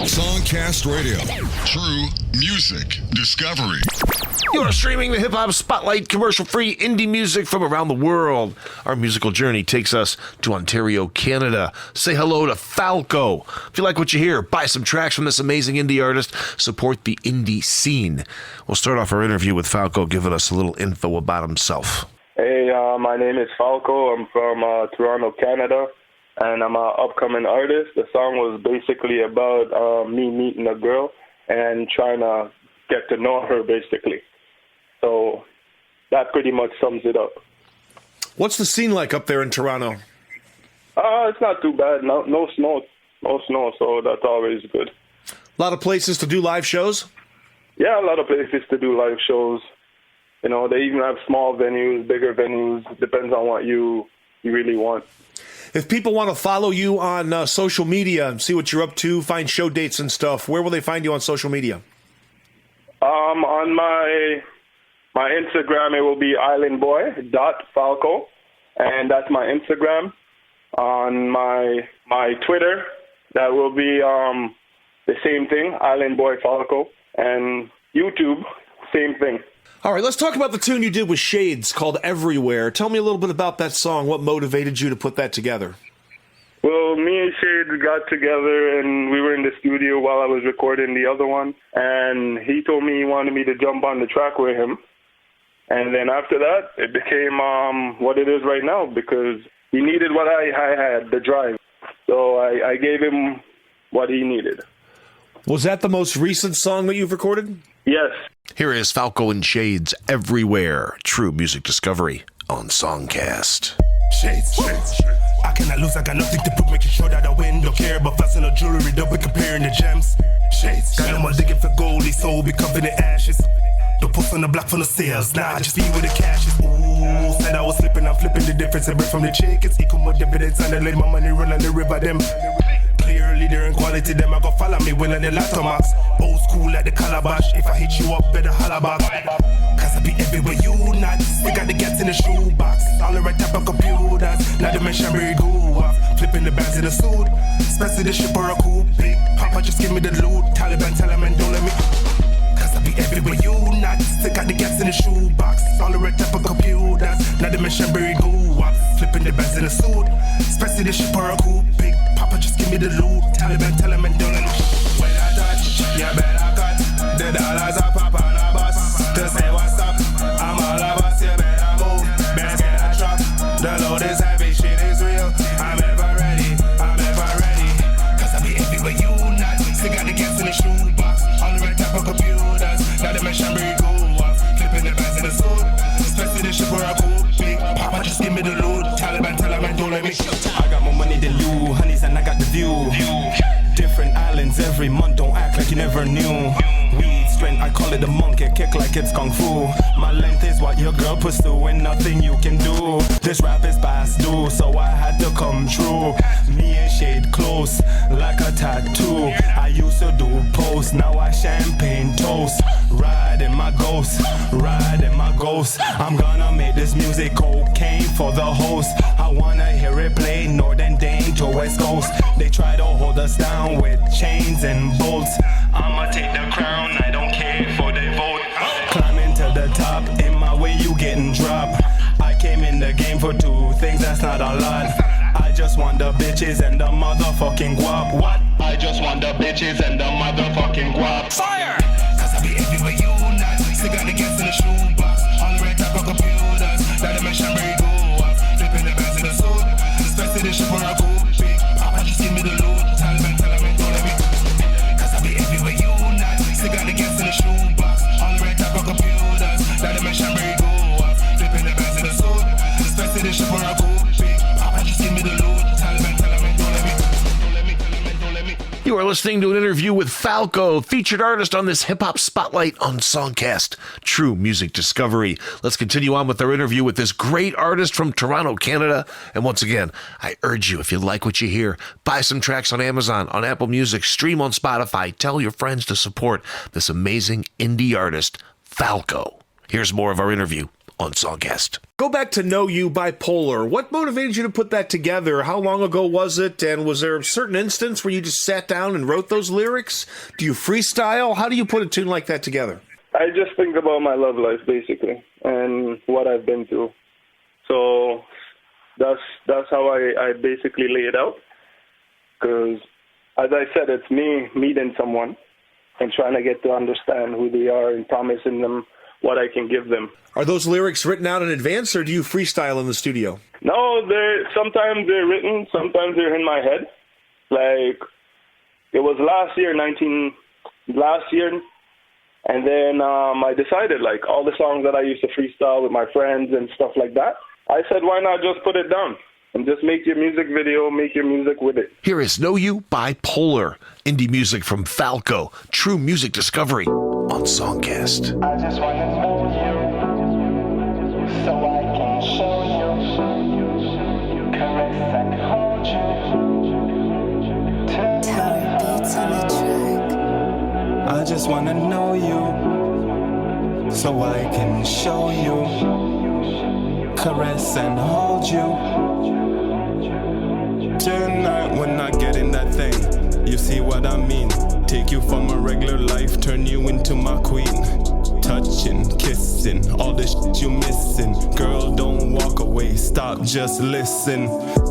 SongCast Radio. True music discovery. You are streaming the Hip Hop Spotlight, commercial-free indie music from around the world. Our musical journey takes us to Ontario, Canada. Say hello to Falco. If you like what you hear, buy some tracks from this amazing indie artist. Support the indie scene. We'll start off our interview with Falco giving us a little info about himself. Hey, my name is Falco. I'm from Toronto, Canada, and I'm an upcoming artist. The song was basically about me meeting a girl and trying to get to know her, basically. So that pretty much sums it up. What's the scene like up there in Toronto? It's not too bad. No snow, so that's always good. A lot of places to do live shows? Yeah, a lot of places to do live shows. You know, they even have small venues, bigger venues. Depends on what you really want. If people want to follow you on social media and see what you're up to, find show dates and stuff, where will they find you on social media? On my Instagram, it will be islandboy.falco, and that's my Instagram. On my Twitter, that will be the same thing, islandboyfalco, and YouTube, same thing. All right, let's talk about the tune you did with Shades called Everywhere. Tell me a little bit about that song. What motivated you to put that together? Well, me and Shades got together, and we were in the studio while I was recording the other one, and he told me he wanted me to jump on the track with him. And then after that, it became what it is right now, because he needed what I had, the drive. So I gave him what he needed. Was that the most recent song that you've recorded? Yes. Here is Falco and Shades, Everywhere. True music discovery on SongCast. Shades. I cannot lose, I got nothing to prove, making sure that I win. Don't care about flashing no jewelry, don't be comparing the gems. Shades. Got no more digging for gold, these soul be covered in ashes. Don't post on the block from the sales, nah, I just feed with the cashes. Ooh, said I was slipping, I'm flipping the difference. And bread from the chickens, equal more dividends, and I let my money run on the river, them. Clear leader in quality, them I go follow me when I the laptop max. Old school like the calabash, if I hit you up, better holla back. Cause I be everywhere you not. Still got the gas in the shoebox. All the right type of computers. Not to mention very go off. Flipping the bands in the suit. Especially the ship or a coupe. Big Papa just give me the loot. Taliban, don't let me. Cause I be everywhere you not. Still got the gas in the shoebox. All the right type of computers. Not to mention very go off. Flipping the bands in the suit. Especially the ship or a coupe. Big Papa just give me the loot. Taliban, don't let me. When I touch, you better cut. The dollars are pop on a bus. To say what's up, I'm all of us, you better move. Best get a truck. The load is heavy, shit is real. I'm ever ready. Cause I be everywhere you not. Still got the gas in the shoebox. All the right type of computers. Now the machine be go up. Flipping the bands in the suit. Especially the ship or a coupe. Big Papa just give me the load. Taliban, don't let me. I got more money than you, honeys, and I got the view. Different islands every month, don't act like you never knew. Weed strength, I call it a monkey, kick like it's kung fu. My length is what your girl pursue, and nothing you can do. This rap is past due, so I had to come true. Me and Shade close, like a tattoo. I used to do posts, now I champagne toast. Riding my ghost. I'm gonna make this music cocaine for the host. I wanna hear it play, Northern Dane to West Coast. They try to hold us down with chains and bolts. I'ma take the crown, I don't care for their vote. Climbing to the top, in my way you getting dropped. I came in the game for two things, that's not a lot. I just want the bitches and the motherfucking guap. What? I just want the bitches and the motherfucking guap. Fire! Cause I be everywhere you not. Still got the gas in the shoebox. All the right type of computers. Now the machine be go up. Flipping the bands in the suit. Especially the shit for a coupe. Big Papa just give me the loot. Taliban, don't let me. Cause I be everywhere you not. Still got the gas in the shoebox. All the right type of computers. Now the machine be go up. Flipping the bands in the suit. Especially the shit for a coupe. Big Papa just give me the loot. Taliban, don't let me. You are listening to an interview with Falco, featured artist on this Hip Hop Spotlight on SongCast, True Music Discovery. Let's continue on with our interview with this great artist from Toronto, Canada. And once again, I urge you, if you like what you hear, buy some tracks on Amazon, on Apple Music, stream on Spotify. Tell your friends to support this amazing indie artist, Falco. Here's more of our interview on SongCast. Go back to Know You Bipolar. What motivated you to put that together? How long ago was it? And was there a certain instance where you just sat down and wrote those lyrics? Do you freestyle? How do you put a tune like that together? I just think about my love life, basically, and what I've been through. So that's how I basically lay it out. Because, as I said, it's me meeting someone and trying to get to understand who they are and promising them what I can give them. Are those lyrics written out in advance, or do you freestyle in the studio? No, sometimes they're written, sometimes they're in my head. Like, it was last year, and then I decided, like, all the songs that I used to freestyle with my friends and stuff like that, I said, why not just put it down and just make your music video, make your music with it. Here is Know You Bipolar, indie music from Falco, true music discovery on SongCast. I just wanna know you, so I can show you, caress and hold you. Tower beats on the track. I just wanna know you, so I can show you, caress and hold you. Tonight when I get in that thing, you see what I mean. Take you from a regular life, turn you into my queen. Touching, kissing, all the shit you missing. Girl, don't walk away, stop, just listen.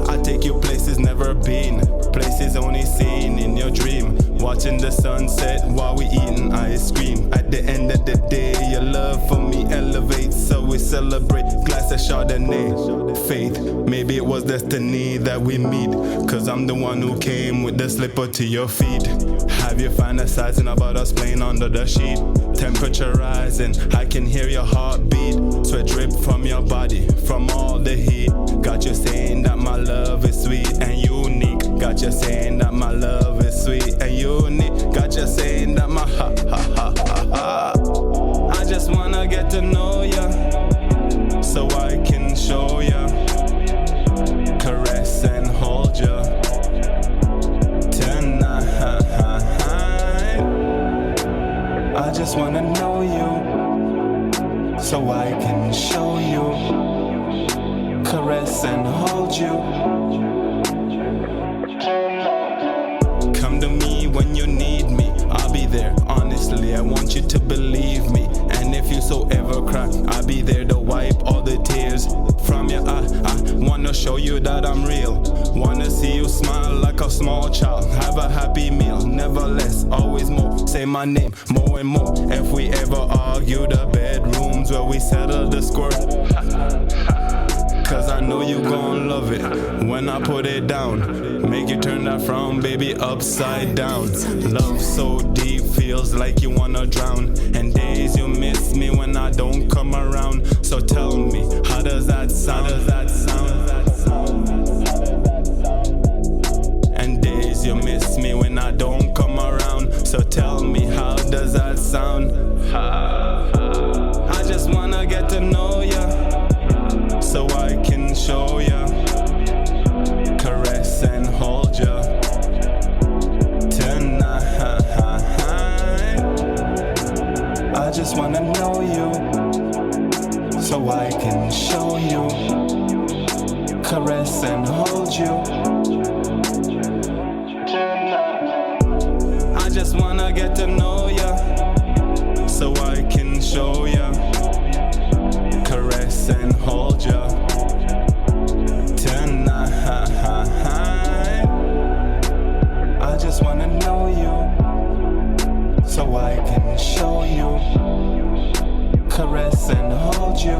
I take you places never been, places only seen in your dream. Watching the sunset while we eating ice cream. At the end of the day, your love for me elevates, so we celebrate. Glass of Chardonnay, faith, maybe it was destiny that we meet. Cause I'm the one who came with the slipper to your feet. Have you fantasizing about us playing under the sheet? Temperature rising, I can hear your heartbeat. Sweat drip from your body, from all the heat. Got you saying that my love is sweet and unique. Got you saying that my love is sweet and unique. Got you saying that my ha ha ha ha ha. I just wanna get to know ya, so I can show ya, caress and hold ya. I just wanna know you, so I can show you, caress and hold you. Come to me when you need me, I'll be there. Honestly, I want you to believe me. And if you so ever cry, I'll be there to wipe all the tears from your eye. I wanna show you that I'm real. Wanna see you smile like a small child. Have a happy meal, never less, always more. Say my name more and more. If we ever argue, the bedrooms where we settle the score. Cause I know you gon' love it when I put it down. Make you turn that frown, baby, upside down. Love so deep, feels like you wanna drown. And days you miss me when I don't come around. So tell me, how does that sound? How does that sound? And days you miss me when I don't come around. So tell me, how does that sound? I just wanna get to know ya, so I can show ya, caress and hold ya. Tonight, I just wanna know you, so I can show you, caress and hold you. I just wanna get to know ya, so I can show ya, caress and hold ya. Tonight, I just wanna know you, so I can show you, caress and hold you.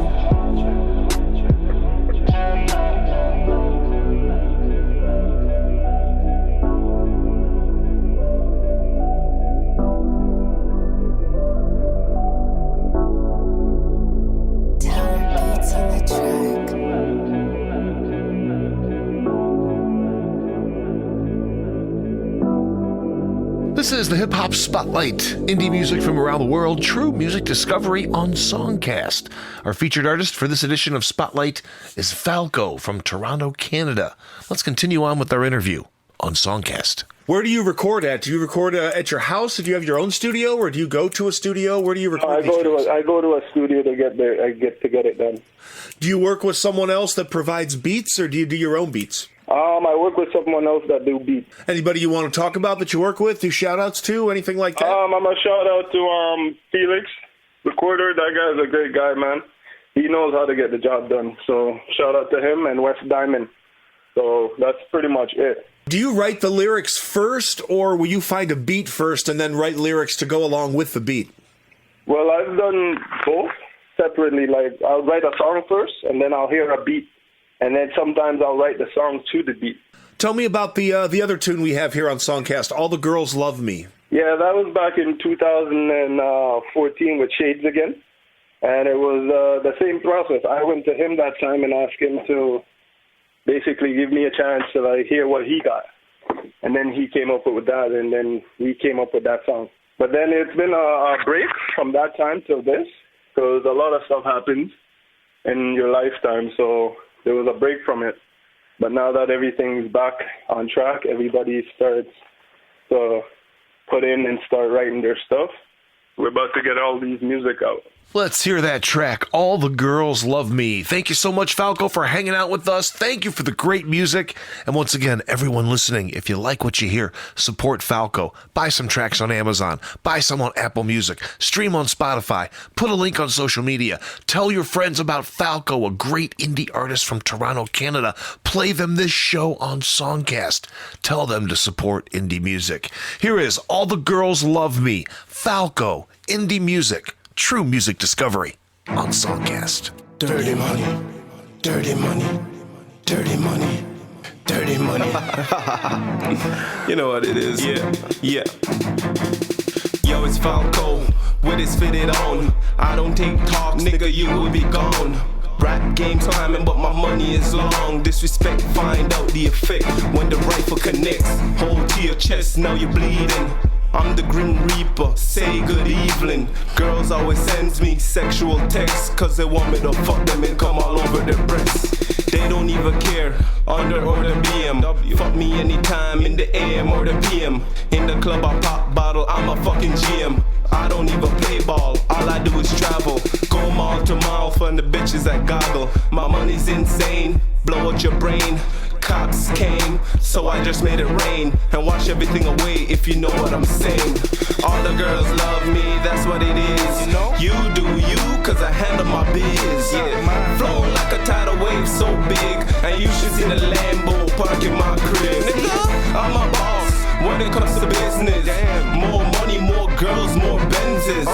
This is the Hip Hop Spotlight, indie music from around the world, true music discovery on SongCast. Our featured artist for this edition of Spotlight is Falco from Toronto, Canada. Let's continue on with our interview on SongCast. Where do you record at? Do you record at your house? Do you have your own studio, or do you go to a studio? Where do you record? I go to a studio to get it done. Do you work with someone else that provides beats, or do you do your own beats? I work with someone else that do beats. Anybody you want to talk about that you work with? Do shout outs to? Anything like that? I'm a shout out to Felix, recorder. That guy's a great guy, man. He knows how to get the job done. So shout out to him and West Diamond. So that's pretty much it. Do you write the lyrics first, or will you find a beat first and then write lyrics to go along with the beat? Well, I've done both separately. Like, I'll write a song first, and then I'll hear a beat. And then sometimes I'll write the song to the beat. Tell me about the other tune we have here on SongCast, All the Girls Love Me. Yeah, that was back in 2014 with Shades Again. And it was the same process. I went to him that time and asked him to basically give me a chance to like hear what he got. And then he came up with that, and then we came up with that song. But then it's been a break from that time till this, because a lot of stuff happens in your lifetime, so there was a break from it. But now that everything's back on track, everybody starts to put in and start writing their stuff. We're about to get all these music out. Let's hear that track, All the Girls Love Me. Thank you so much, Falco, for hanging out with us. Thank you for the great music. And once again, everyone listening, if you like what you hear, support Falco. Buy some tracks on Amazon. Buy some on Apple Music. Stream on Spotify. Put a link on social media. Tell your friends about Falco, a great indie artist from Toronto, Canada. Play them this show on SongCast. Tell them to support indie music. Here is All the Girls Love Me, Falco, indie music. True music discovery on SongCast. Dirty money, dirty money, dirty money, dirty money. You know what it is. Yeah. Yo, it's Falco with his fitted on. I don't take talks, nigga, you will be gone. Rap game's climbing, but my money is long. Disrespect, find out the effect when the rifle connects. Hold to your chest, now you're bleeding. I'm the Grim Reaper, say good evening. Girls always sends me sexual texts, cause they want me to fuck them and come all over their breasts. They don't even care, under or the BM. Fuck me anytime in the AM or the PM. In the club I pop bottle, I'm a fucking GM. I don't even play ball, all I do is travel. Go mall to mall for the bitches that goggle. My money's insane, blow out your brain. Cops came, so I just made it rain and wash everything away, if you know what I'm saying. All the girls love me, that's what it is. You do you, cause I handle my biz. Yeah, flowing like a tidal wave so big, and you should see the Lambo park in my crib. Nigga, I'm a boss when it comes to business. More money, more girls, more Benzes.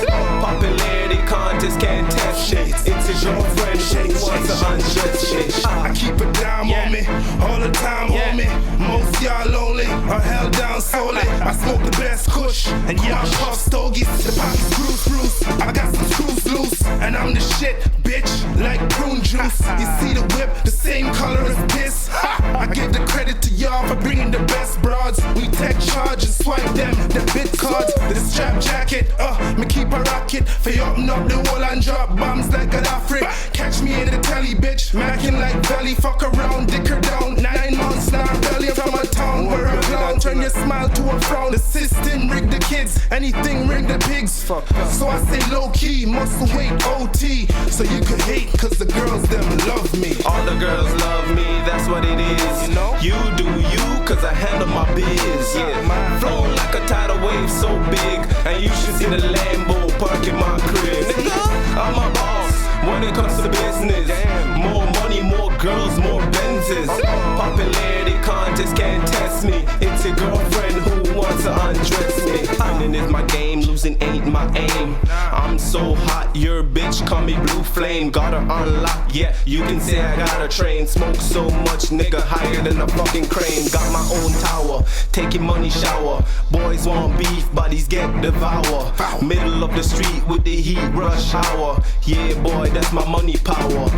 Popularity contest can't test me. It's a girlfriend who wants to undress me. I keep a dime on me, all the time, homie. Most y'all lonely, are held down solely. I smoke the best kush, and y'all puff stogies. The pockets screws. I got some screws loose, and I'm the shit, bitch, like prune juice. You see the whip, the same color as piss. I give the credit to y'all for bringing the best broads. We take charge and swipe them, the bit cards, the strap jacket. Me keep a rocket, for you open up the wall and drop bombs like Gaddafi. Catch me in the telly, bitch, macking like belly. Fuck around, dick her down. 9 months now, belly from a town where a clown turn your smile to a frown. The system rig the kids, anything ring the pigs. So I say low key, muscle weight OT, so you could hate, cause the girls them love me. All the girls love me, that's what it is. You do you, cause I handle my biz. Yeah, flowing like a tidal wave so big, and you should see the Lambo park in my crib. Nigga, I'm a boss when it comes to business. More money, more girls, more Benzes. Popularity contest can't test me. It's a girlfriend who wants to undress me. Winning is my game, losing ain't my aim. I'm so hot, your bitch call me blue flame. Got her unlocked, yeah, you can say I got a train. Smoke so much, nigga, higher than a fucking crane. Got my own tower, taking money shower. Boys want beef, bodies get devour. Middle of the street with the heat rush hour. Yeah, boy, that's my money power.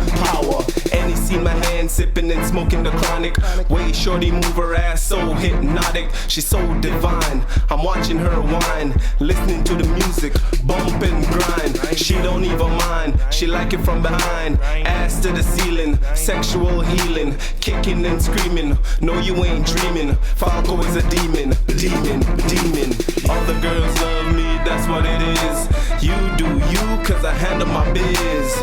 Any seen my hand sipping and smoking the chronic. Way shorty move her ass so hypnotic. She's so divine, I'm watching her wine, listening to the music, bump and grind. She don't even mind, she like it from behind. Ass to the ceiling, sexual healing, kicking and screaming. No, you ain't dreaming. Falco Falco is a demon. All the girls love me, that's what it is. You do you, cause I handle my biz.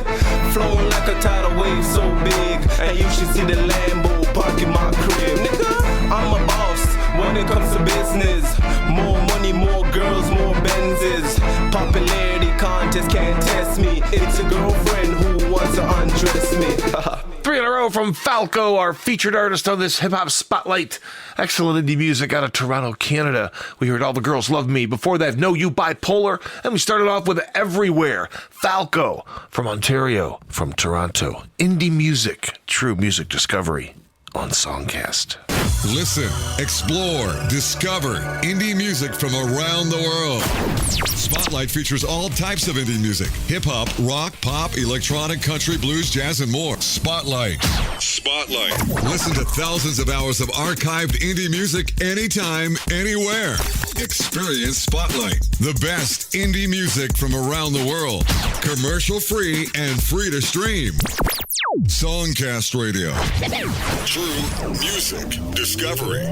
Flowing like a tidal wave so big, and you should see the Lambo park in my crib. Nigga, I'm a boss when it comes to business. More money, more girls, more Benzes. Popularity contest can't test me. It's a girlfriend who wants to undress me. 3 in a row from Falco, our featured artist on this hip-hop spotlight. Excellent indie music out of Toronto, Canada. We heard All the Girls Love Me. Before that, Know You Bipolar. And we started off with Everywhere. Falco from Ontario, from Toronto. Indie music, true music discovery on SongCast. Listen, explore, discover indie music from around the world. Spotlight features all types of indie music: hip-hop, rock, pop, electronic, country, blues, jazz, and more. Spotlight. Listen to thousands of hours of archived indie music anytime, anywhere. Experience Spotlight, the best indie music from around the world. Commercial-free and free to stream. SongCast Radio. True music discovery.